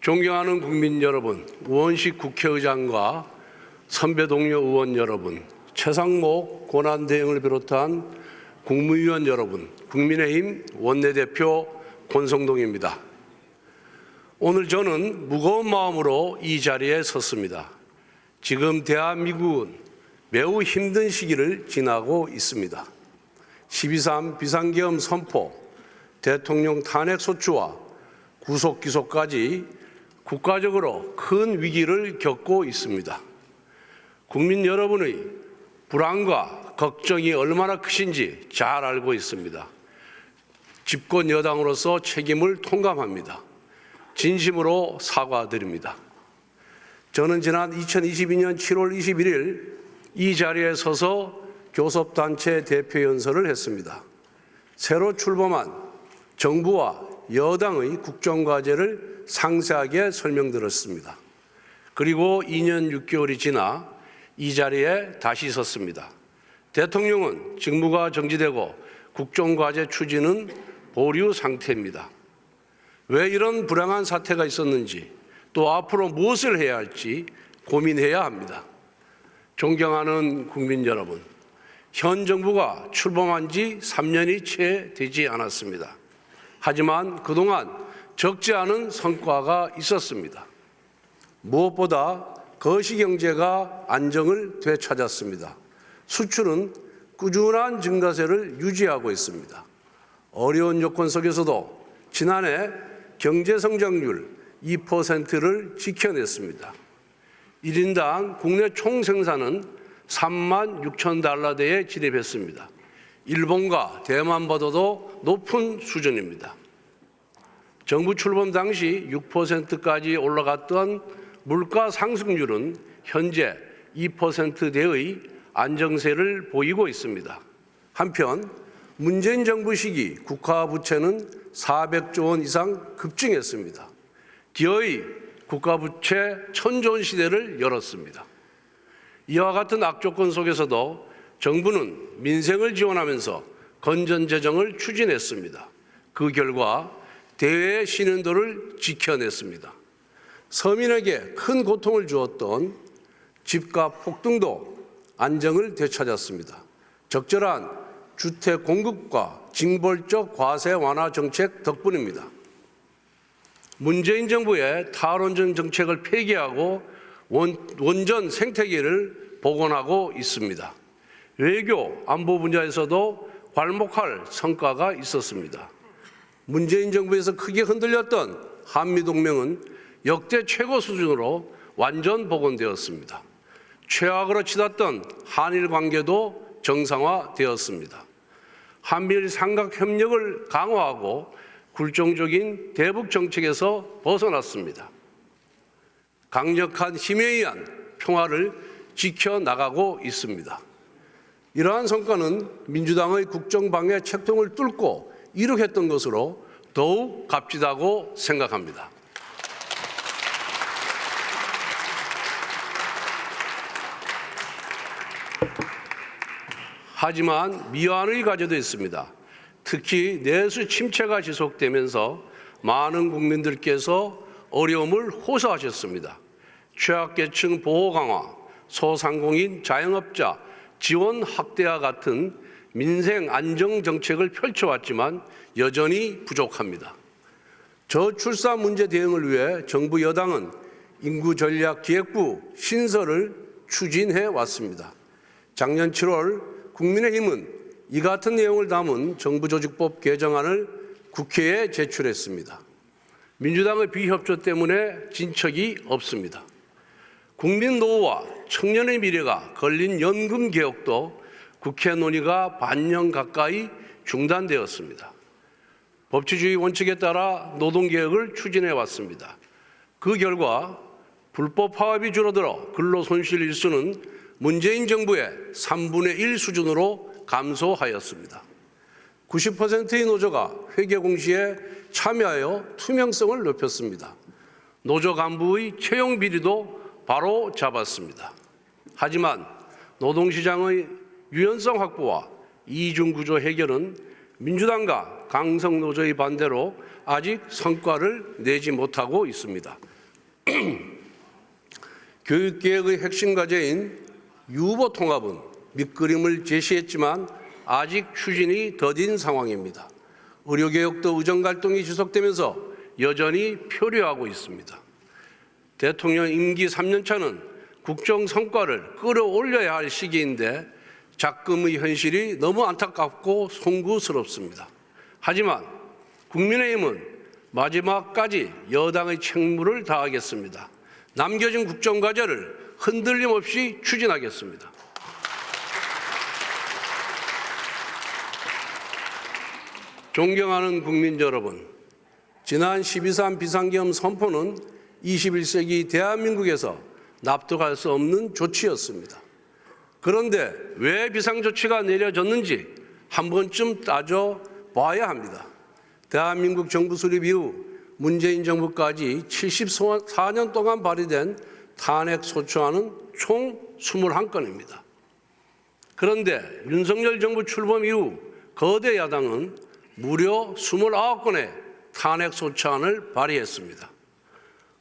존경하는 국민 여러분, 우원식 국회의장과 선배 동료 의원 여러분, 최상목 권한대행을 비롯한 국무위원 여러분, 국민의힘 원내대표 권성동입니다. 오늘 저는 무거운 마음으로 이 자리에 섰습니다. 지금 대한민국은 매우 힘든 시기를 지나고 있습니다. 12.3 비상계엄 선포, 대통령 탄핵소추와 구속기소까지 국가적으로 큰 위기를 겪고 있습니다. 국민 여러분의 불안과 걱정이 얼마나 크신지 잘 알고 있습니다. 집권 여당으로서 책임을 통감합니다. 진심으로 사과드립니다. 저는 지난 2022년 7월 21일 이 자리에 서서 교섭단체 대표연설을 했습니다. 새로 출범한 정부와 여당의 국정과제를 상세하게 설명드렸습니다. 그리고 2년 6개월이 지나 이 자리에 다시 섰습니다. 대통령은 직무가 정지되고 국정과제 추진은 보류 상태입니다. 왜 이런 불행한 사태가 있었는지 또 앞으로 무엇을 해야 할지 고민해야 합니다. 존경하는 국민 여러분, 현 정부가 출범한 지 3년이 채 되지 않았습니다. 하지만 그동안 적지 않은 성과가 있었습니다. 무엇보다 거시경제가 안정을 되찾았습니다. 수출은 꾸준한 증가세를 유지하고 있습니다. 어려운 요건 속에서도 지난해 경제성장률 2%를 지켜냈습니다. 1인당 국내 총생산은 36,000달러대에 진입했습니다. 일본과 대만보다도 높은 수준입니다. 정부 출범 당시 6%까지 올라갔던 물가 상승률은 현재 2%대의 안정세를 보이고 있습니다. 한편 문재인 정부 시기 국가 부채는 400조 원 이상 급증했습니다. 기어이 국가 부채 천조원 시대를 열었습니다. 이와 같은 악조건 속에서도 정부는 민생을 지원하면서 건전재정을 추진했습니다. 그 결과 대외 신인도를 지켜냈습니다. 서민에게 큰 고통을 주었던 집값 폭등도 안정을 되찾았습니다. 적절한 주택 공급과 징벌적 과세 완화 정책 덕분입니다. 문재인 정부의 탈원전 정책을 폐기하고 원전 생태계를 복원하고 있습니다. 외교, 안보 분야에서도 괄목할 성과가 있었습니다. 문재인 정부에서 크게 흔들렸던 한미동맹은 역대 최고 수준으로 완전 복원되었습니다. 최악으로 치닫던 한일 관계도 정상화되었습니다. 한미일 삼각협력을 강화하고 굴종적인 대북 정책에서 벗어났습니다. 강력한 힘에 의한 평화를 지켜나가고 있습니다. 이러한 성과는 민주당의 국정방해 책통을 뚫고 이룩했던 것으로 더욱 값지다고 생각합니다. 하지만 미완의 과제도 있습니다. 특히 내수 침체가 지속되면서 많은 국민들께서 어려움을 호소하셨습니다. 취약계층 보호 강화, 소상공인 자영업자 지원 확대와 같은 민생 안정 정책을 펼쳐왔지만 여전히 부족합니다. 저출산 문제 대응을 위해 정부 여당은 인구전략기획부 신설을 추진해 왔습니다. 작년 7월 국민의힘은 이 같은 내용을 담은 정부조직법 개정안을 국회에 제출했습니다. 민주당의 비협조 때문에 진척이 없습니다. 국민 노후와 청년의 미래가 걸린 연금 개혁도 국회 논의가 반년 가까이 중단되었습니다. 법치주의 원칙에 따라 노동개혁을 추진해 왔습니다. 그 결과 불법 파업이 줄어들어 근로손실 일수는 문재인 정부의 3분의 1 수준으로 감소하였습니다. 90%의 노조가 회계 공시에 참여하여 투명성을 높였습니다. 노조 간부의 채용 비리도 바로 잡았습니다. 하지만 노동시장의 유연성 확보와 이중구조 해결은 민주당과 강성노조의 반대로 아직 성과를 내지 못하고 있습니다. 교육개혁의 핵심 과제인 유보 통합은 밑그림을 제시했지만 아직 추진이 더딘 상황입니다. 의료개혁도 의정갈등이 지속되면서 여전히 표류하고 있습니다. 대통령 임기 3년차는 국정 성과를 끌어올려야 할 시기인데 작금의 현실이 너무 안타깝고 송구스럽습니다. 하지만 국민의힘은 마지막까지 여당의 책무를 다하겠습니다. 남겨진 국정과제를 흔들림 없이 추진하겠습니다. 존경하는 국민 여러분, 지난 12.3 비상계엄 선포는 21세기 대한민국에서 납득할 수 없는 조치였습니다. 그런데 왜 비상조치가 내려졌는지 한 번쯤 따져봐야 합니다. 대한민국 정부 수립 이후 문재인 정부까지 74년 동안 발의된 탄핵소추안은 총 21건입니다. 그런데 윤석열 정부 출범 이후 거대 야당은 무려 29건의 탄핵소추안을 발의했습니다.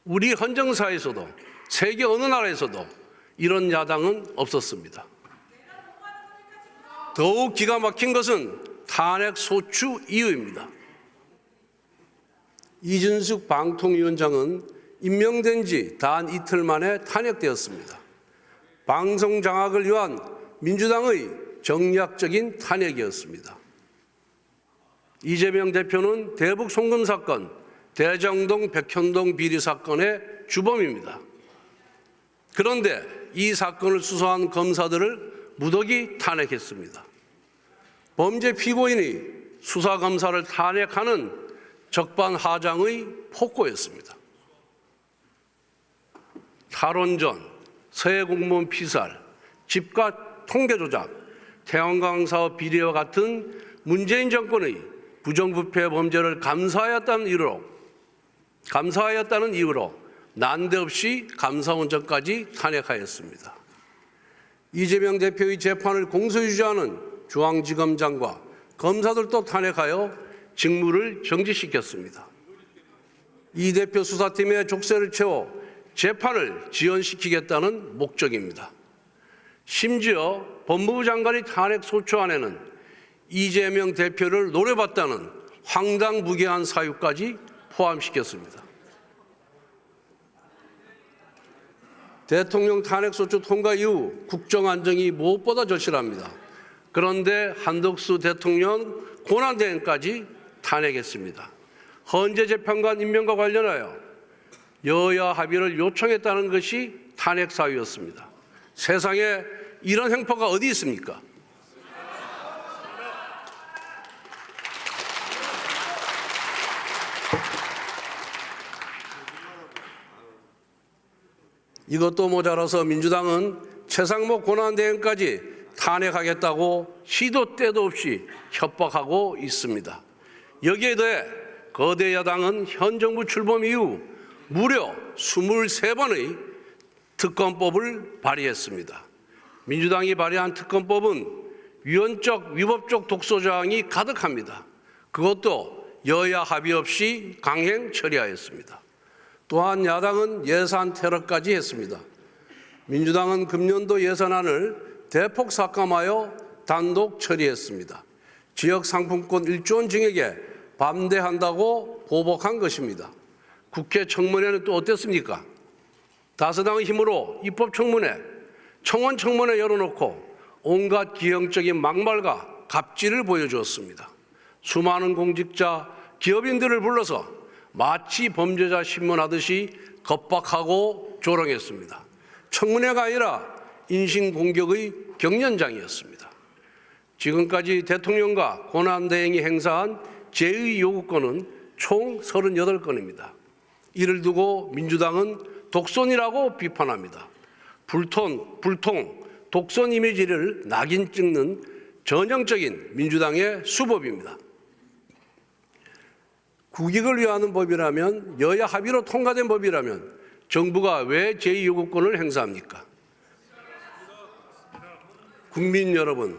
우리 헌정사에서도 세계 어느 나라에서도 이런 야당은 없었습니다. 더욱 기가 막힌 것은 탄핵소추 이유입니다. 이준석 방통위원장은 임명된 지 단 이틀 만에 탄핵되었습니다. 방송 장악을 위한 민주당의 정략적인 탄핵이었습니다. 이재명 대표는 대북 송금 사건, 대장동 백현동 비리 사건의 주범입니다. 그런데 이 사건을 수사한 검사들을 무더기 탄핵했습니다. 범죄 피고인이 수사검사를 탄핵하는 적반하장의 폭거였습니다. 탈원전, 서해 공무원 피살, 집값 통계 조작, 태양광 사업 비리와 같은 문재인 정권의 부정부패 범죄를 감사하였다는 이유로 난데없이 감사원장까지 탄핵하였습니다. 이재명 대표의 재판을 공소유지하는 중앙지검장과 검사들도 탄핵하여 직무를 정지시켰습니다. 이 대표 수사팀의 족쇄를 채워 재판을 지연시키겠다는 목적입니다. 심지어 법무부 장관의 탄핵소추안에는 이재명 대표를 노려봤다는 황당무계한 사유까지 포함시켰습니다. 대통령 탄핵소추 통과 이후 국정 안정이 무엇보다 절실합니다. 그런데 한덕수 대통령 권한대행까지 탄핵했습니다. 헌재 재판관 임명과 관련하여 여야 합의를 요청했다는 것이 탄핵 사유였습니다. 세상에 이런 행포가 어디 있습니까? 이것도 모자라서 민주당은 최상목 권한대행까지 탄핵하겠다고 시도 때도 없이 협박하고 있습니다. 여기에 더해 거대 야당은 현 정부 출범 이후 무려 23번의 특검법을 발의했습니다. 민주당이 발의한 특검법은 위헌적, 위법적 독소조항이 가득합니다. 그것도 여야 합의 없이 강행 처리하였습니다. 또한 야당은 예산 테러까지 했습니다. 민주당은 금년도 예산안을 대폭 삭감하여 단독 처리했습니다. 지역 상품권 1조 원 증액에 반대한다고 보복한 것입니다. 국회 청문회는 또 어땠습니까? 다수당의 힘으로 입법청문회, 청원청문회 열어놓고 온갖 기형적인 막말과 갑질을 보여주었습니다. 수많은 공직자, 기업인들을 불러서 마치 범죄자 신문하듯이 겁박하고 조롱했습니다. 청문회가 아니라 인신공격의 경연장이었습니다. 지금까지 대통령과 권한대행이 행사한 제의 요구권은 총 38건입니다. 이를 두고 민주당은 독선이라고 비판합니다. 불통, 독선 이미지를 낙인 찍는 전형적인 민주당의 수법입니다. 국익을 위하는 법이라면, 여야 합의로 통과된 법이라면 정부가 왜 제2요구권을 행사합니까? 국민 여러분,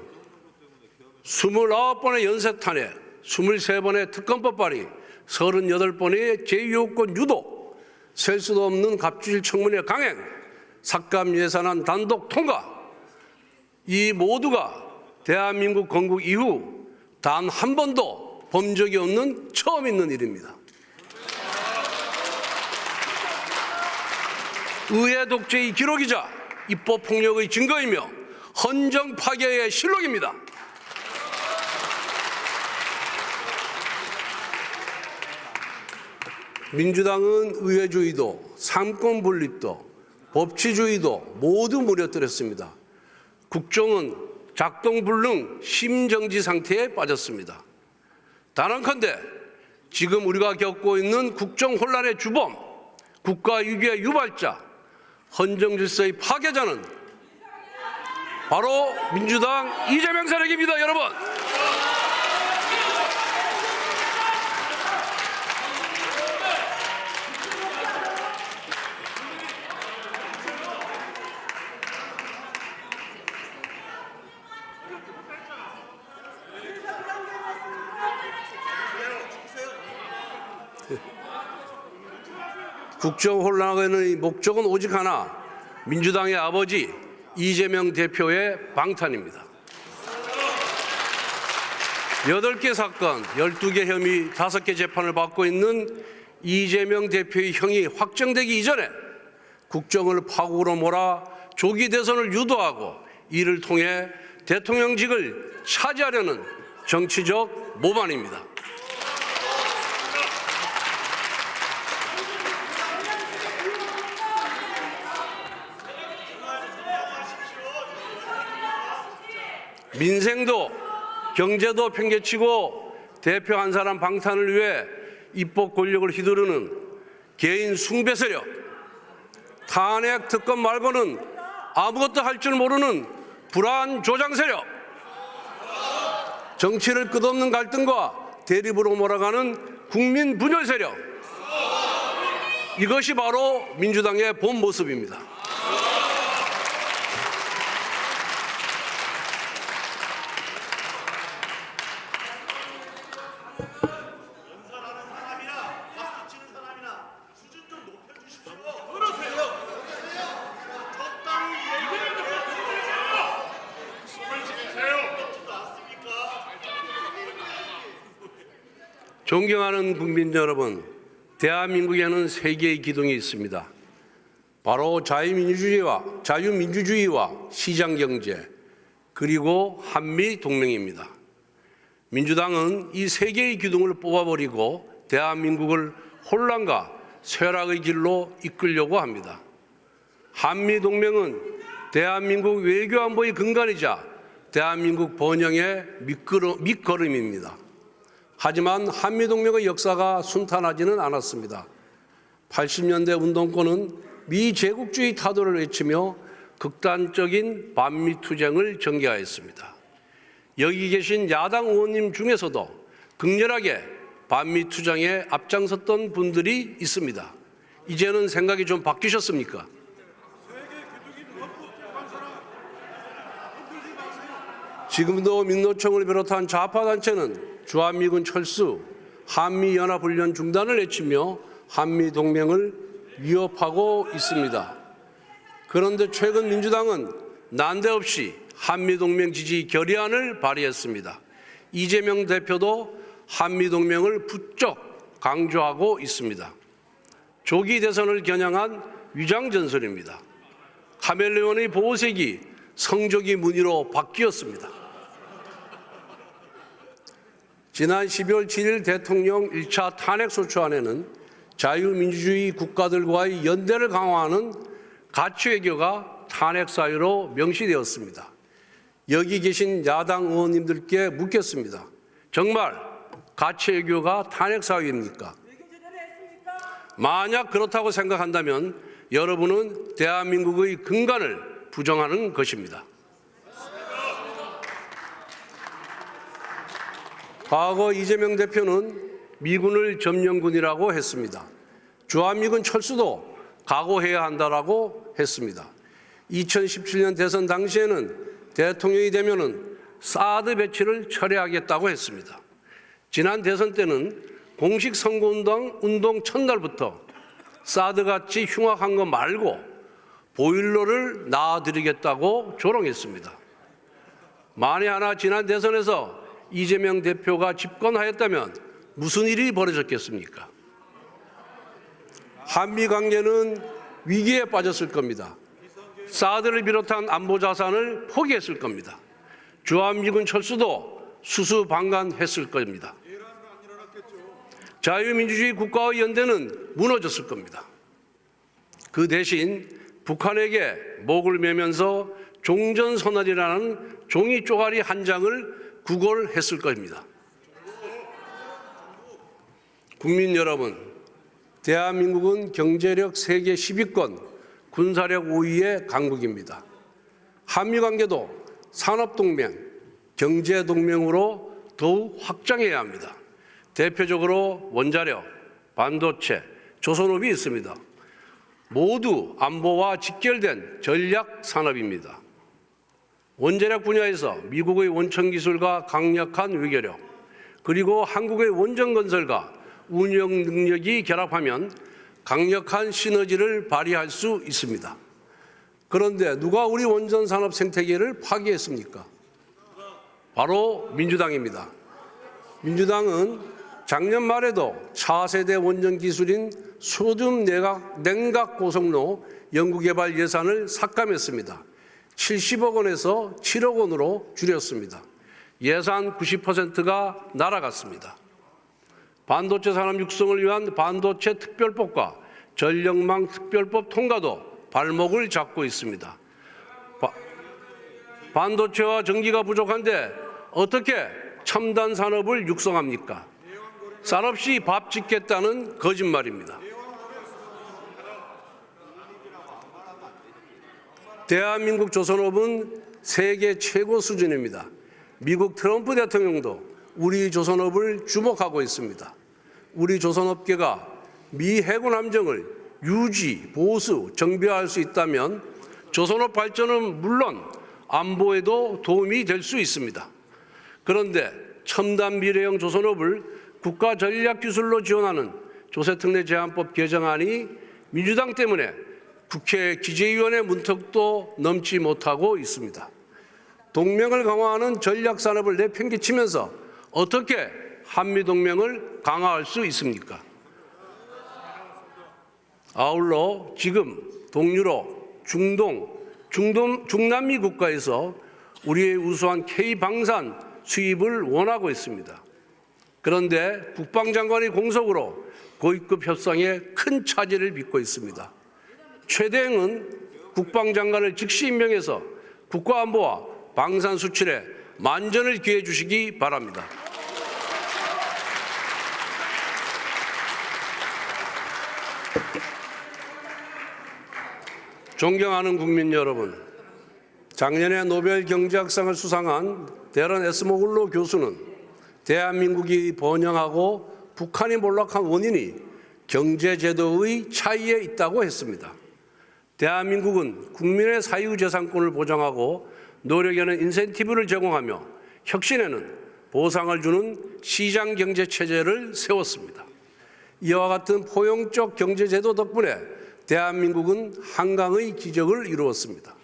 29번의 연쇄 탄핵, 23번의 특검법 발의, 38번의 제2요구권 유도, 셀 수도 없는 갑질 청문회 강행, 삭감 예산안 단독 통과, 이 모두가 대한민국 건국 이후 단 한 번도 본 적이 없는 처음 있는 일입니다. 의회 독재의 기록이자 입법 폭력의 증거이며 헌정 파괴의 실록입니다. 민주당은 의회주의도 삼권 분립도 법치주의도 모두 무너뜨렸습니다. 국정은 작동불능 심정지 상태에 빠졌습니다. 단언컨대 지금 우리가 겪고 있는 국정 혼란의 주범, 국가위기의 유발자, 헌정질서의 파괴자는 바로 민주당 이재명 세력입니다, 여러분. 국정 혼란의 목적은 오직 하나, 민주당의 아버지 이재명 대표의 방탄입니다. 8개 사건, 12개 혐의, 5개 재판을 받고 있는 이재명 대표의 형이 확정되기 이전에 국정을 파국으로 몰아 조기 대선을 유도하고 이를 통해 대통령직을 차지하려는 정치적 모반입니다. 민생도 경제도 팽개치고 대표 한 사람 방탄을 위해 입법 권력을 휘두르는 개인 숭배 세력, 탄핵 특검 말고는 아무것도 할 줄 모르는 불안 조장 세력, 정치를 끝없는 갈등과 대립으로 몰아가는 국민 분열 세력, 이것이 바로 민주당의 본 모습입니다. 존경하는 국민 여러분, 대한민국에는 세 개의 기둥이 있습니다. 바로 자유민주주의와 시장경제, 그리고 한미동맹입니다. 민주당은 이 세 개의 기둥을 뽑아버리고 대한민국을 혼란과 쇠락의 길로 이끌려고 합니다. 한미동맹은 대한민국 외교안보의 근간이자 대한민국 번영의 밑거름입니다. 하지만 한미동맹의 역사가 순탄하지는 않았습니다. 80년대 운동권은 미제국주의 타도를 외치며 극단적인 반미 투쟁을 전개하였습니다. 여기 계신 야당 의원님 중에서도 극렬하게 반미 투쟁에 앞장섰던 분들이 있습니다. 이제는 생각이 좀 바뀌셨습니까? 지금도 민노총을 비롯한 좌파 단체는 주한미군 철수, 한미연합훈련 중단을 외치며 한미동맹을 위협하고 있습니다. 그런데 최근 민주당은 난데없이 한미동맹 지지 결의안을 발의했습니다. 이재명 대표도 한미동맹을 부쩍 강조하고 있습니다. 조기 대선을 겨냥한 위장전술입니다. 카멜레온의 보호색이 성조기 무늬로 바뀌었습니다. 지난 12월 7일 대통령 1차 탄핵소추안에는 자유민주주의 국가들과의 연대를 강화하는 가치외교가 탄핵 사유로 명시되었습니다. 여기 계신 야당 의원님들께 묻겠습니다. 정말 가치외교가 탄핵 사유입니까? 만약 그렇다고 생각한다면 여러분은 대한민국의 근간을 부정하는 것입니다. 과거 이재명 대표는 미군을 점령군이라고 했습니다. 주한미군 철수도 각오해야 한다라고 했습니다. 2017년 대선 당시에는 대통령이 되면은 사드 배치를 철회하겠다고 했습니다. 지난 대선 때는 공식 선거운동 첫날부터 사드같이 흉악한 거 말고 보일러를 놔드리겠다고 조롱했습니다. 만에 하나 지난 대선에서 이재명 대표가 집권하였다면 무슨 일이 벌어졌겠습니까? 한미 관계는 위기에 빠졌을 겁니다. 사드를 비롯한 안보 자산을 포기했을 겁니다. 주한미군 철수도 수수방관했을 겁니다. 자유민주주의 국가의 연대는 무너졌을 겁니다. 그 대신 북한에게 목을 매면서 종전선언이라는 종이 쪼가리 한 장을 구걸했을 겁니다. 국민 여러분, 대한민국은 경제력 세계 10위권, 군사력 5위의 강국입니다. 한미관계도 산업동맹, 경제동맹으로 더욱 확장해야 합니다. 대표적으로 원자력, 반도체, 조선업이 있습니다. 모두 안보와 직결된 전략 산업입니다. 원자력 분야에서 미국의 원천 기술과 강력한 외교력, 그리고 한국의 원전 건설과 운영 능력이 결합하면 강력한 시너지를 발휘할 수 있습니다. 그런데 누가 우리 원전 산업 생태계를 파괴했습니까? 바로 민주당입니다. 민주당은 작년 말에도 차세대 원전 기술인 소듐 냉각 고속로 연구개발 예산을 삭감했습니다. 70억 원에서 7억 원으로 줄였습니다. 예산 90%가 날아갔습니다. 반도체 산업 육성을 위한 반도체 특별법과 전력망 특별법 통과도 발목을 잡고 있습니다. 반도체와 전기가 부족한데 어떻게 첨단 산업을 육성합니까? 쌀 없이 밥 짓겠다는 거짓말입니다. 대한민국 조선업은 세계 최고 수준입니다. 미국 트럼프 대통령도 우리 조선업을 주목하고 있습니다. 우리 조선업계가 미 해군 함정을 유지, 보수, 정비할 수 있다면 조선업 발전은 물론 안보에도 도움이 될 수 있습니다. 그런데 첨단 미래형 조선업을 국가 전략 기술로 지원하는 조세특례 제한법 개정안이 민주당 때문에 국회 기재위원회 문턱도 넘지 못하고 있습니다. 동맹을 강화하는 전략 산업을 내팽개치면서 어떻게 한미동맹을 강화할 수 있습니까? 아울러 지금 동유럽, 중남미 국가에서 우리의 우수한 K방산 수입을 원하고 있습니다. 그런데 국방장관의 공석으로 고위급 협상에 큰 차질을 빚고 있습니다. 최대행은 국방장관을 즉시 임명해서 국가안보와 방산 수출에 만전을 기해 주시기 바랍니다. 존경하는 국민 여러분, 작년에 노벨 경제학상을 수상한 데런 에스모글로 교수는 대한민국이 번영하고 북한이 몰락한 원인이 경제제도의 차이에 있다고 했습니다. 대한민국은 국민의 사유재산권을 보장하고 노력에는 인센티브를 제공하며 혁신에는 보상을 주는 시장경제체제를 세웠습니다. 이와 같은 포용적 경제제도 덕분에 대한민국은 한강의 기적을 이루었습니다.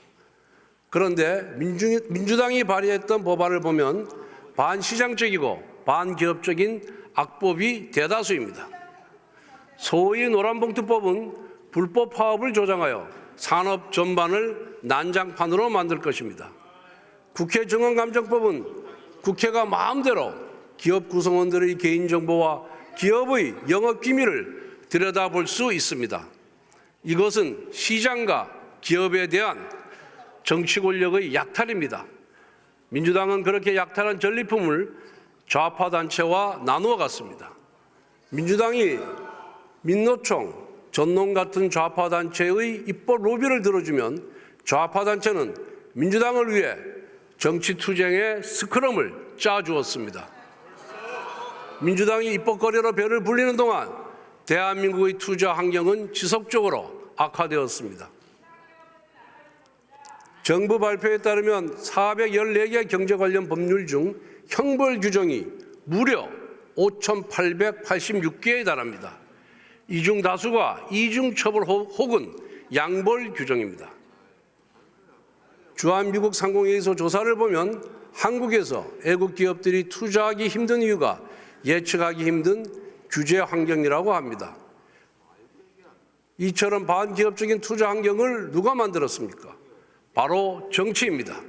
그런데 민주당이 발의했던 법안을 보면 반시장적이고 반기업적인 악법이 대다수입니다. 소위 노란봉투법은 불법 파업을 조장하여 산업 전반을 난장판으로 만들 것입니다. 국회 증언감정법은 국회가 마음대로 기업 구성원들의 개인정보와 기업의 영업기밀을 들여다볼 수 있습니다. 이것은 시장과 기업에 대한 정치 권력의 약탈입니다. 민주당은 그렇게 약탈한 전리품을 좌파 단체와 나누어 갔습니다. 민주당이 민노총, 전농 같은 좌파 단체의 입법 로비를 들어주면 좌파 단체는 민주당을 위해 정치 투쟁의 스크럼을 짜주었습니다. 민주당이 입법거래로 배를 불리는 동안 대한민국의 투자 환경은 지속적으로 악화되었습니다. 정부 발표에 따르면 414개 경제 관련 법률 중 형벌 규정이 무려 5,886개에 달합니다. 이중 다수가 이중 처벌 혹은 양벌 규정입니다. 주한미국 상공회의소 조사를 보면 한국에서 애국 기업들이 투자하기 힘든 이유가 예측하기 힘든 규제 환경이라고 합니다. 이처럼 반기업적인 투자 환경을 누가 만들었습니까? 바로 정치입니다.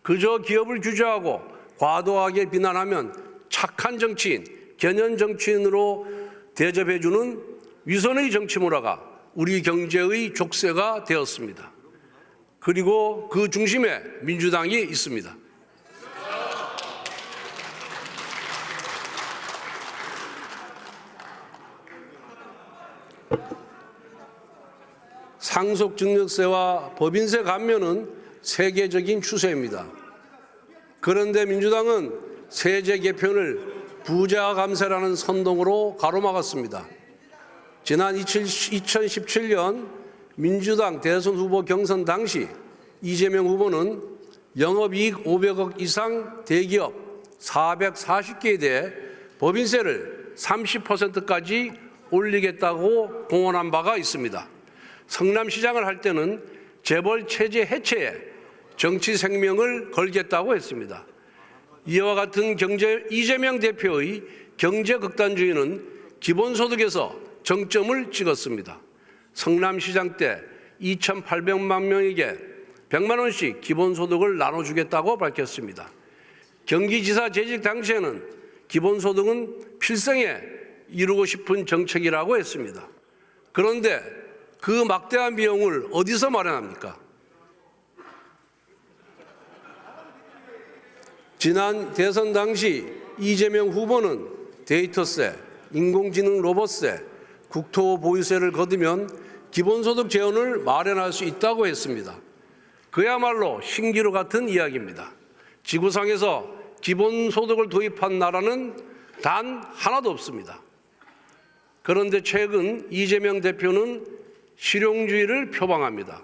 그저 기업을 규제하고 과도하게 비난하면 착한 정치인, 견연 정치인으로 대접해주는 위선의 정치 문화가 우리 경제의 족쇄가 되었습니다. 그리고 그 중심에 민주당이 있습니다. 상속증여세와 법인세 감면은 세계적인 추세입니다. 그런데 민주당은 세제 개편을 부자 감세라는 선동으로 가로막았습니다. 지난 2017년 민주당 대선 후보 경선 당시 이재명 후보는 영업이익 500억 이상 대기업 440개에 대해 법인세를 30%까지 올리겠다고 공언한 바가 있습니다. 성남시장을 할 때는 재벌 체제 해체에 정치 생명을 걸겠다고 했습니다. 이와 같은 이재명 대표의 경제 극단주의는 기본소득에서 정점을 찍었습니다. 성남시장 때 2,800만 명에게 100만 원씩 기본소득을 나눠주겠다고 밝혔습니다. 경기지사 재직 당시에는 기본소득은 필생에 이루고 싶은 정책이라고 했습니다. 그런데 그 막대한 비용을 어디서 마련합니까? 지난 대선 당시 이재명 후보는 데이터세, 인공지능 로봇세, 국토보유세를 거두면 기본소득 재원을 마련할 수 있다고 했습니다. 그야말로 신기루 같은 이야기입니다. 지구상에서 기본소득을 도입한 나라는 단 하나도 없습니다. 그런데 최근 이재명 대표는 실용주의를 표방합니다.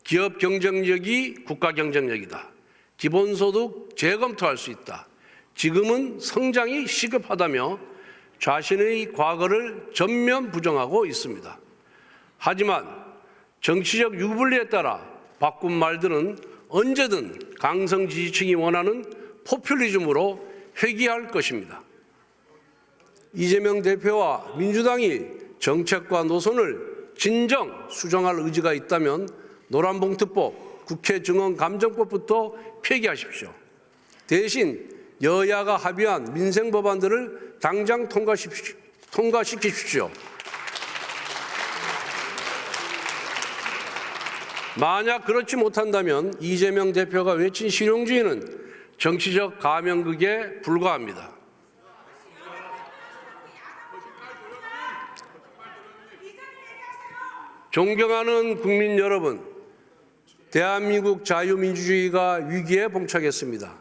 기업 경쟁력이 국가 경쟁력이다. 기본소득 재검토할 수 있다. 지금은 성장이 시급하다며 자신의 과거를 전면 부정하고 있습니다. 하지만 정치적 유불리에 따라 바꾼 말들은 언제든 강성 지지층이 원하는 포퓰리즘으로 회귀할 것입니다. 이재명 대표와 민주당이 정책과 노선을 진정 수정할 의지가 있다면 노란봉투법, 국회 증언감정법부터 폐기하십시오. 대신 여야가 합의한 민생 법안들을 당장 통과시키십시오. 만약 그렇지 못한다면 이재명 대표가 외친 실용주의는 정치적 가면극에 불과합니다. 존경하는 국민 여러분, 대한민국 자유민주주의가 위기에 봉착했습니다.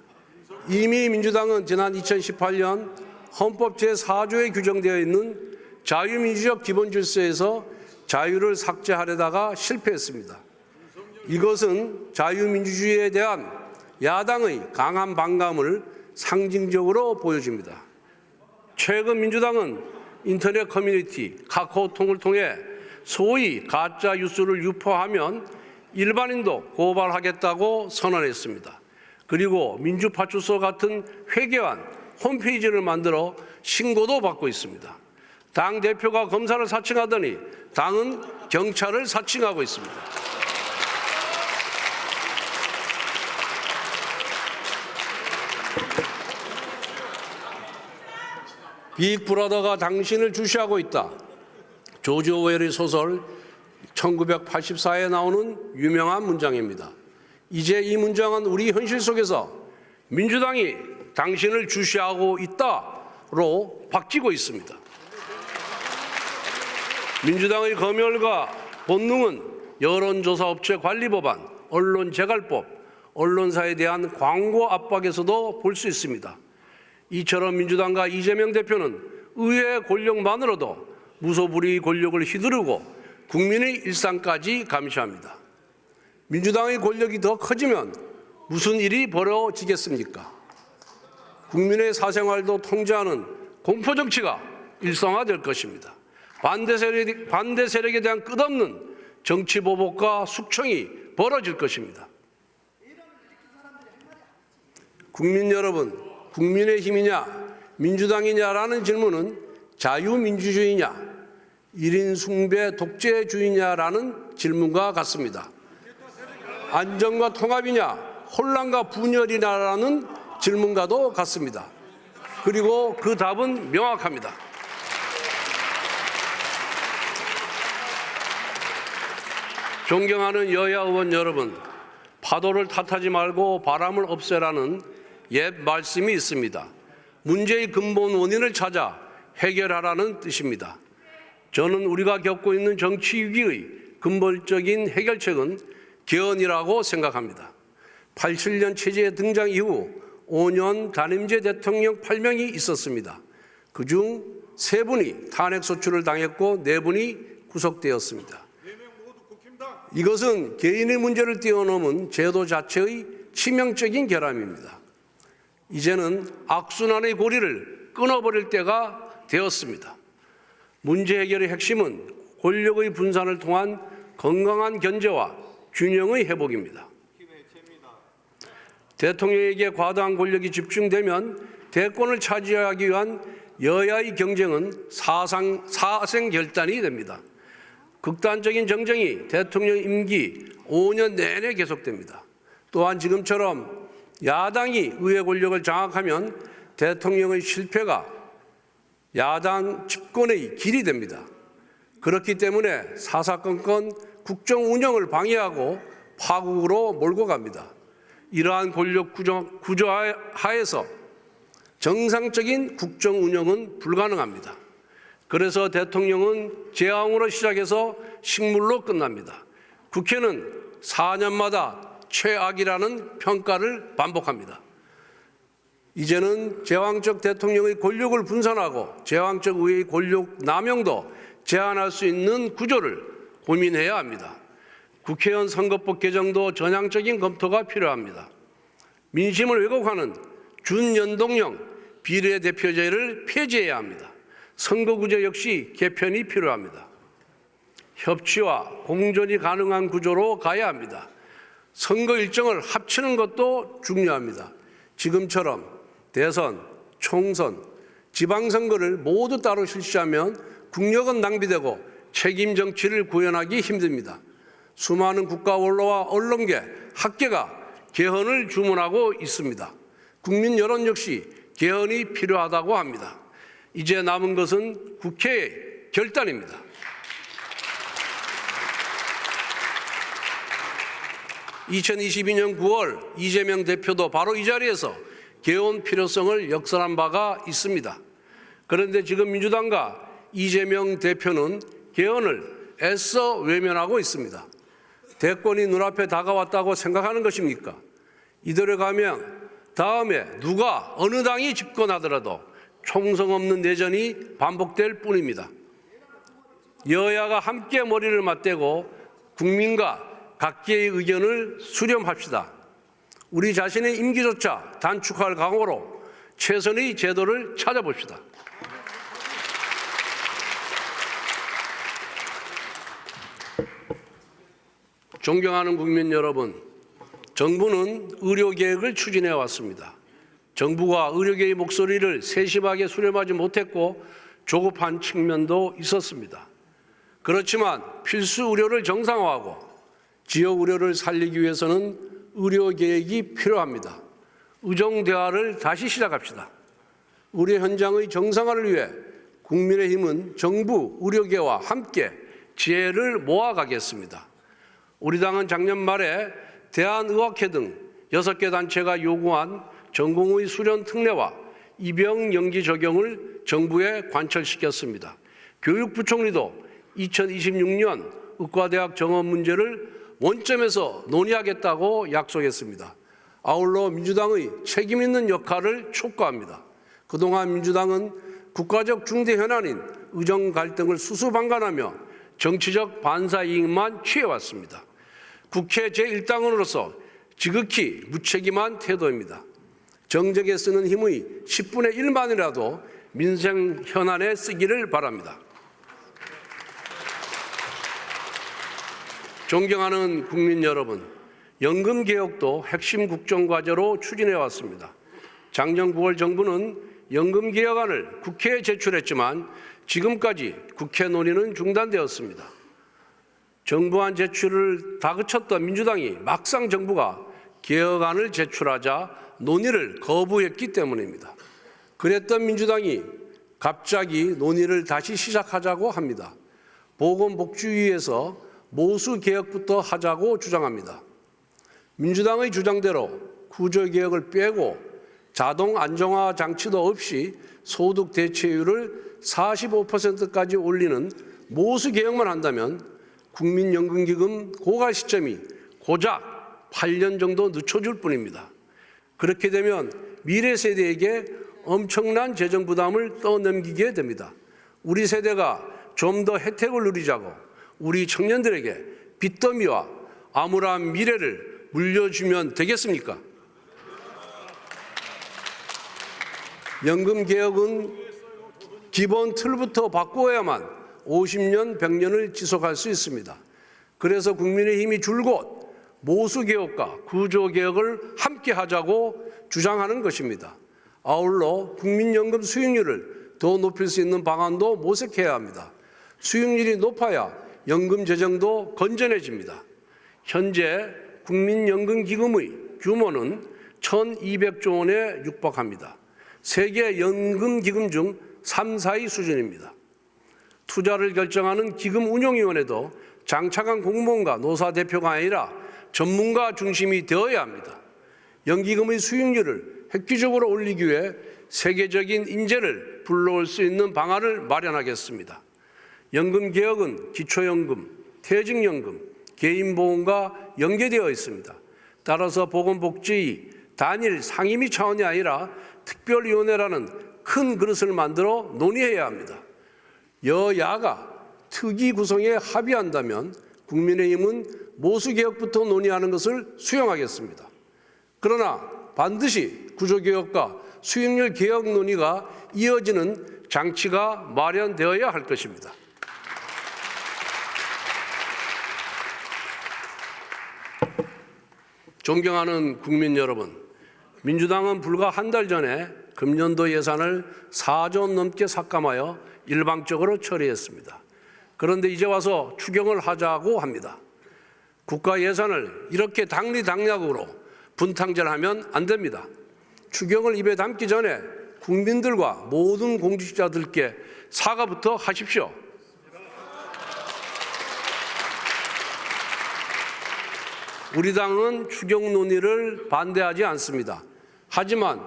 이미 민주당은 지난 2018년 헌법 제4조에 규정되어 있는 자유민주적 기본질서에서 자유를 삭제하려다가 실패했습니다. 이것은 자유민주주의에 대한 야당의 강한 반감을 상징적으로 보여줍니다. 최근 민주당은 인터넷 커뮤니티 카카오톡을 통해 소위 가짜 뉴스를 유포하면 일반인도 고발하겠다고 선언했습니다. 그리고 민주파출소 같은 회계환 홈페이지를 만들어 신고도 받고 있습니다. 당 대표가 검사를 사칭하더니 당은 경찰을 사칭하고 있습니다. 빅브라더가 당신을 주시하고 있다. 조지 오웰의 소설 1984에 나오는 유명한 문장입니다. 이제 이 문장은 우리 현실 속에서 민주당이 당신을 주시하고 있다로 바뀌고 있습니다. 민주당의 검열과 본능은 여론조사업체 관리법안, 언론재갈법, 언론사에 대한 광고 압박에서도 볼 수 있습니다. 이처럼 민주당과 이재명 대표는 의회 권력만으로도 무소불위 권력을 휘두르고 국민의 일상까지 감시합니다. 민주당의 권력이 더 커지면 무슨 일이 벌어지겠습니까? 국민의 사생활도 통제하는 공포정치가 일상화될 것입니다. 반대 세력에 대한 끝없는 정치 보복과 숙청이 벌어질 것입니다. 국민 여러분, 국민의힘이냐 민주당이냐라는 질문은 자유민주주의냐 1인 숭배 독재주의냐라는 질문과 같습니다. 안정과 통합이냐 혼란과 분열이냐라는 질문과도 같습니다. 그리고 그 답은 명확합니다. 존경하는 여야 의원 여러분, 파도를 탓하지 말고 바람을 없애라는 옛 말씀이 있습니다. 문제의 근본 원인을 찾아 해결하라는 뜻입니다. 저는 우리가 겪고 있는 정치 위기의 근본적인 해결책은 개헌이라고 생각합니다. 87년 체제 등장 이후 5년 단임제 대통령 8명이 있었습니다. 그중 3분이 탄핵소추를 당했고 4분이 구속되었습니다. 이것은 개인의 문제를 뛰어넘은 제도 자체의 치명적인 결함입니다. 이제는 악순환의 고리를 끊어버릴 때가 되었습니다. 문제 해결의 핵심은 권력의 분산을 통한 건강한 견제와 균형의 회복입니다. 대통령에게 과다한 권력이 집중되면 대권을 차지하기 위한 여야의 경쟁은 사생결단이 됩니다. 극단적인 정쟁이 대통령 임기 5년 내내 계속됩니다. 또한 지금처럼 야당이 의회 권력을 장악하면 대통령의 실패가 야당 집권의 길이 됩니다. 그렇기 때문에 사사건건 국정 운영을 방해하고 파국으로 몰고 갑니다. 이러한 권력 구조 하에서 정상적인 국정 운영은 불가능합니다. 그래서 대통령은 재앙으로 시작해서 식물로 끝납니다. 국회는 4년마다 최악이라는 평가를 반복합니다. 이제는 제왕적 대통령의 권력을 분산하고 제왕적 의회의 권력 남용도 제한할 수 있는 구조를 고민해야 합니다. 국회의원 선거법 개정도 전향적인 검토가 필요합니다. 민심을 왜곡하는 준연동형 비례대표제를 폐지해야 합니다. 선거구제 역시 개편이 필요합니다. 협치와 공존이 가능한 구조로 가야 합니다. 선거 일정을 합치는 것도 중요합니다. 지금처럼 대선, 총선, 지방선거를 모두 따로 실시하면 국력은 낭비되고 책임 정치를 구현하기 힘듭니다. 수많은 국가 원로와 언론계, 학계가 개헌을 주문하고 있습니다. 국민 여론 역시 개헌이 필요하다고 합니다. 이제 남은 것은 국회의 결단입니다. (2022년 9월) 이재명 대표도 바로 이 자리에서 개헌 필요성을 역설한 바가 있습니다. 그런데 지금 민주당과 이재명 대표는 개헌을 애써 외면하고 있습니다. 대권이 눈앞에 다가왔다고 생각하는 것입니까? 이대로 가면 다음에 누가 어느 당이 집권하더라도 총성 없는 내전이 반복될 뿐입니다. 여야가 함께 머리를 맞대고 국민과 각계의 의견을 수렴합시다. 우리 자신의 임기조차 단축할 각오로 최선의 제도를 찾아봅시다. 존경하는 국민 여러분, 정부는 의료개혁을 추진해 왔습니다. 정부가 의료계의 목소리를 세심하게 수렴하지 못했고 조급한 측면도 있었습니다. 그렇지만 필수 의료를 정상화하고 지역 의료를 살리기 위해서는 의료개혁이 필요합니다. 의정대화를 다시 시작합시다. 의료 현장의 정상화를 위해 국민의힘은 정부 의료계와 함께 지혜를 모아가겠습니다. 우리 당은 작년 말에 대한의학회 등 6개 단체가 요구한 전공의 수련 특례와 입영 연기 적용을 정부에 관철시켰습니다. 교육부총리도 2026년 의과대학 정원 문제를 원점에서 논의하겠다고 약속했습니다. 아울러 민주당의 책임 있는 역할을 촉구합니다. 그동안 민주당은 국가적 중대 현안인 의정 갈등을 수수방관하며 정치적 반사 이익만 취해왔습니다. 국회 제1당원으로서 지극히 무책임한 태도입니다. 정책에 쓰는 힘의 10분의 1만이라도 민생 현안에 쓰기를 바랍니다. 존경하는 국민 여러분, 연금개혁도 핵심 국정과제로 추진해 왔습니다. 작년 9월 정부는 연금개혁안을 국회에 제출했지만 지금까지 국회 논의는 중단되었습니다. 정부안 제출을 다그쳤던 민주당이 막상 정부가 개혁안을 제출하자 논의를 거부했기 때문입니다. 그랬던 민주당이 갑자기 논의를 다시 시작하자고 합니다. 보건복지위에서 모수개혁부터 하자고 주장합니다. 민주당의 주장대로 구조개혁을 빼고 자동 안정화 장치도 없이 소득 대체율을 45%까지 올리는 모수개혁만 한다면 국민연금기금 고갈 시점이 고작 8년 정도 늦춰줄 뿐입니다. 그렇게 되면 미래 세대에게 엄청난 재정 부담을 떠넘기게 됩니다. 우리 세대가 좀 더 혜택을 누리자고 우리 청년들에게 빚더미와 암울한 미래를 물려주면 되겠습니까? 연금개혁은 기본 틀부터 바꾸어야만 50년, 100년을 지속할 수 있습니다. 그래서 국민의힘이 줄곧 모수개혁과 구조개혁을 함께 하자고 주장하는 것입니다. 아울러 국민연금 수익률을 더 높일 수 있는 방안도 모색해야 합니다. 수익률이 높아야 연금 재정도 건전해집니다. 현재 국민연금기금의 규모는 1,200조 원에 육박합니다. 세계 연금기금 중 3, 4위 수준입니다. 투자를 결정하는 기금운용위원회도 장차관 공무원과 노사 대표가 아니라 전문가 중심이 되어야 합니다. 연기금의 수익률을 획기적으로 올리기 위해 세계적인 인재를 불러올 수 있는 방안을 마련하겠습니다. 연금개혁은 기초연금, 퇴직연금, 개인보험과 연계되어 있습니다. 따라서 보건복지위 단일 상임위 차원이 아니라 특별위원회라는 큰 그릇을 만들어 논의해야 합니다. 여야가 특위 구성에 합의한다면 국민의힘은 모수개혁부터 논의하는 것을 수용하겠습니다. 그러나 반드시 구조개혁과 수익률 개혁 논의가 이어지는 장치가 마련되어야 할 것입니다. 존경하는 국민 여러분, 민주당은 불과 한 달 전에 금년도 예산을 4조 원 넘게 삭감하여 일방적으로 처리했습니다. 그런데 이제 와서 추경을 하자고 합니다. 국가 예산을 이렇게 당리당략으로 분탕질하면 안 됩니다. 추경을 입에 담기 전에 국민들과 모든 공직자들께 사과부터 하십시오. 우리 당은 추경 논의를 반대하지 않습니다. 하지만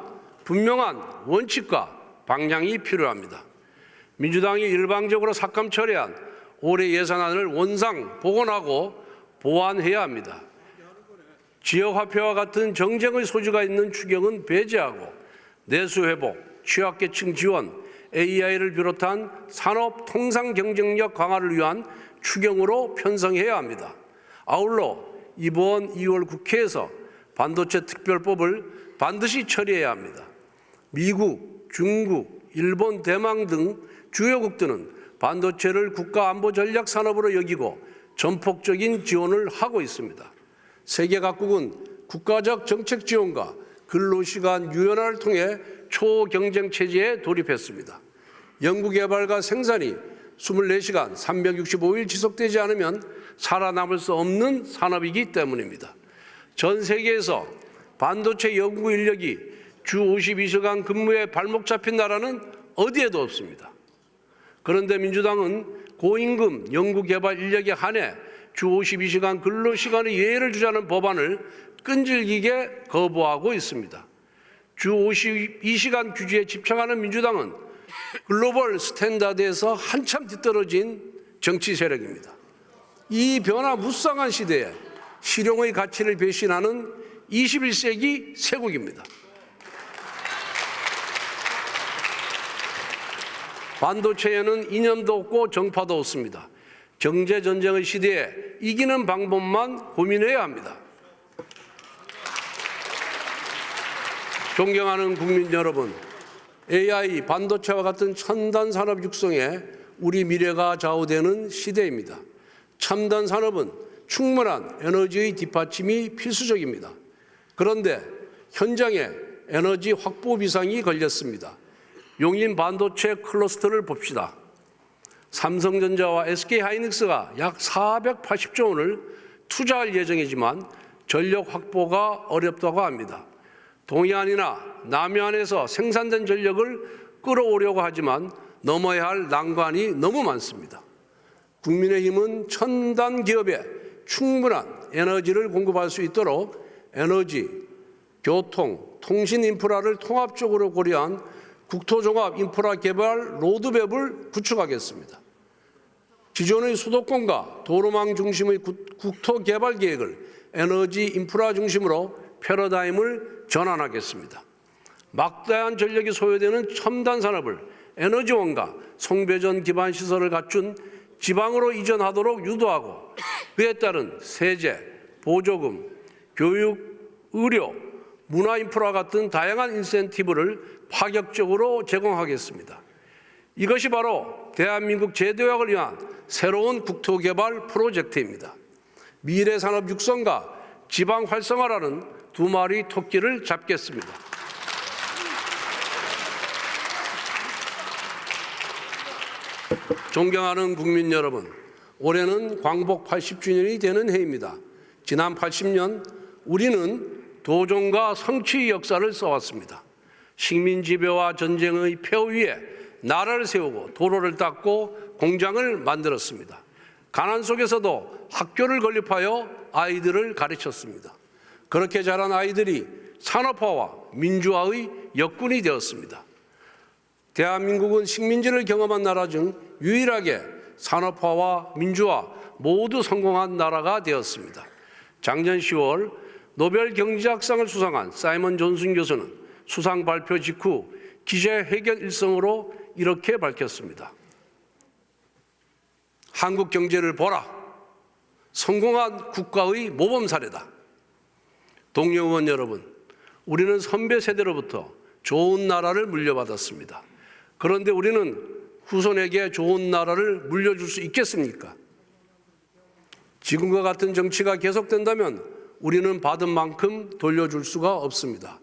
분명한 원칙과 방향이 필요합니다. 민주당이 일방적으로 삭감 처리한 올해 예산안을 원상 복원하고 보완해야 합니다. 지역화폐와 같은 정쟁의 소지가 있는 추경은 배제하고 내수회복, 취약계층 지원, AI를 비롯한 산업 통상 경쟁력 강화를 위한 추경으로 편성해야 합니다. 아울러 이번 2월 국회에서 반도체 특별법을 반드시 처리해야 합니다. 미국, 중국, 일본, 대만 등 주요국들은 반도체를 국가안보 전략 산업으로 여기고 전폭적인 지원을 하고 있습니다. 세계 각국은 국가적 정책 지원과 근로시간 유연화를 통해 초경쟁 체제에 돌입했습니다. 연구개발과 생산이 24시간 365일 지속되지 않으면 살아남을 수 없는 산업이기 때문입니다. 전 세계에서 반도체 연구 인력이 주 52시간 근무에 발목 잡힌 나라는 어디에도 없습니다. 그런데 민주당은 고임금 연구개발 인력에 한해 주 52시간 근로시간의 예외를 주자는 법안을 끈질기게 거부하고 있습니다. 주 52시간 규제에 집착하는 민주당은 글로벌 스탠다드에서 한참 뒤떨어진 정치 세력입니다. 이 변화무쌍한 시대에 실용의 가치를 배신하는 21세기 세국입니다. 반도체에는 이념도 없고 정파도 없습니다. 경제전쟁의 시대에 이기는 방법만 고민해야 합니다. 존경하는 국민 여러분, AI, 반도체와 같은 첨단 산업 육성에 우리 미래가 좌우되는 시대입니다. 첨단 산업은 충분한 에너지의 뒷받침이 필수적입니다. 그런데 현장에 에너지 확보 비상이 걸렸습니다. 용인 반도체 클러스터를 봅시다. 삼성전자와 SK하이닉스가 약 480조 원을 투자할 예정이지만 전력 확보가 어렵다고 합니다. 동해안이나 남해안에서 생산된 전력을 끌어오려고 하지만 넘어야 할 난관이 너무 많습니다. 국민의힘은 첨단 기업에 충분한 에너지를 공급할 수 있도록 에너지, 교통, 통신 인프라를 통합적으로 고려한 국토종합 인프라 개발 로드맵을 구축하겠습니다. 기존의 수도권과 도로망 중심의 국토 개발 계획을 에너지 인프라 중심으로 패러다임을 전환하겠습니다. 막대한 전력이 소요되는 첨단 산업을 에너지원과 송배전 기반 시설을 갖춘 지방으로 이전하도록 유도하고 그에 따른 세제, 보조금, 교육, 의료, 문화 인프라 같은 다양한 인센티브를 파격적으로 제공하겠습니다. 이것이 바로 대한민국 재도약을 위한 새로운 국토개발 프로젝트입니다. 미래 산업 육성과 지방 활성화라는 두 마리 토끼를 잡겠습니다. 존경하는 국민 여러분, 올해는 광복 80주년이 되는 해입니다. 지난 80년 우리는 도전과 성취의 역사를 써왔습니다. 식민 지배와 전쟁의 폐허 위에 나라를 세우고 도로를 닦고 공장을 만들었습니다. 가난 속에서도 학교를 건립하여 아이들을 가르쳤습니다. 그렇게 자란 아이들이 산업화와 민주화의 역군이 되었습니다. 대한민국은 식민지를 경험한 나라 중 유일하게 산업화와 민주화 모두 성공한 나라가 되었습니다. 작년 10월 노벨 경제학상을 수상한 사이먼 존슨 교수는 수상 발표 직후 기자회견 일성으로 이렇게 밝혔습니다. 한국 경제를 보라. 성공한 국가의 모범 사례다. 동료 의원 여러분, 우리는 선배 세대로부터 좋은 나라를 물려받았습니다. 그런데 우리는 후손에게 좋은 나라를 물려줄 수 있겠습니까? 지금과 같은 정치가 계속된다면 우리는 받은 만큼 돌려줄 수가 없습니다.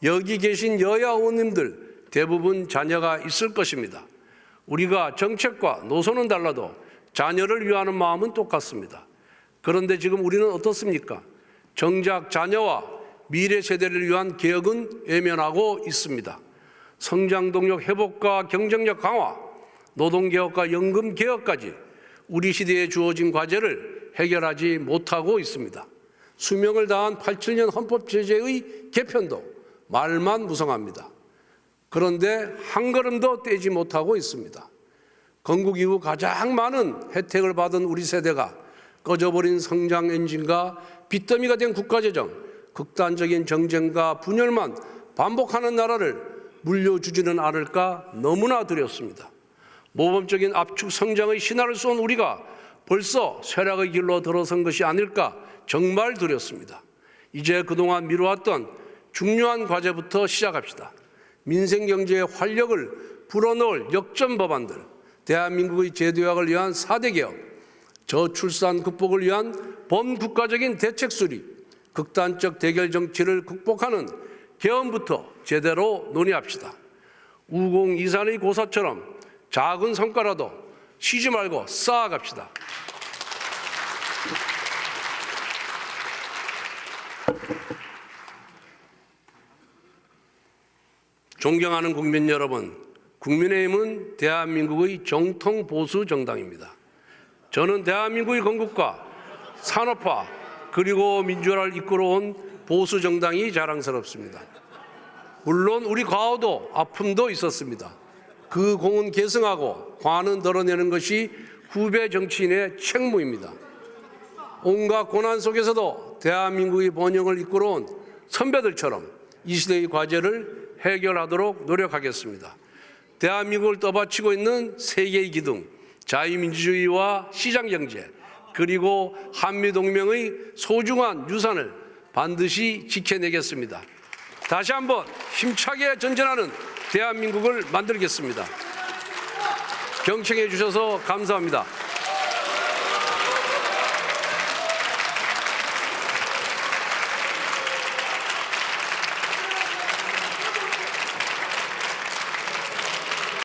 여기 계신 여야 의원님들 대부분 자녀가 있을 것입니다. 우리가 정책과 노선은 달라도 자녀를 위하는 마음은 똑같습니다. 그런데 지금 우리는 어떻습니까? 정작 자녀와 미래 세대를 위한 개혁은 외면하고 있습니다. 성장 동력 회복과 경쟁력 강화, 노동개혁과 연금개혁까지 우리 시대에 주어진 과제를 해결하지 못하고 있습니다. 수명을 다한 87년 헌법제재의 개편도 말만 무성합니다. 그런데 한 걸음도 떼지 못하고 있습니다. 건국 이후 가장 많은 혜택을 받은 우리 세대가 꺼져버린 성장 엔진과 빚더미가 된 국가재정, 극단적인 정쟁과 분열만 반복하는 나라를 물려주지는 않을까 너무나 두렵습니다. 모범적인 압축 성장의 신화를 쏜 우리가 벌써 쇠락의 길로 들어선 것이 아닐까 정말 두렵습니다. 이제 그동안 미뤄왔던 중요한 과제부터 시작합시다. 민생경제의 활력을 불어넣을 역점 법안들, 대한민국의 재도약을 위한 4대 개혁, 저출산 극복을 위한 범국가적인 대책 수립, 극단적 대결 정치를 극복하는 개헌부터 제대로 논의합시다. 우공이산의 고사처럼 작은 성과라도 쉬지 말고 쌓아갑시다. 존경하는 국민 여러분, 국민의힘은 대한민국의 정통 보수 정당입니다. 저는 대한민국의 건국과 산업화 그리고 민주화를 이끌어온 보수 정당이 자랑스럽습니다. 물론 우리 과오도 아픔도 있었습니다. 그 공은 계승하고 과는 덜어내는 것이 후배 정치인의 책무입니다. 온갖 고난 속에서도 대한민국의 번영을 이끌어온 선배들처럼 이 시대의 과제를 해결하도록 노력하겠습니다. 대한민국을 떠받치고 있는 세계의 기둥, 자유민주주의와 시장경제, 그리고 한미동맹의 소중한 유산을 반드시 지켜내겠습니다. 다시 한번 힘차게 전진하는 대한민국을 만들겠습니다. 경청해 주셔서 감사합니다.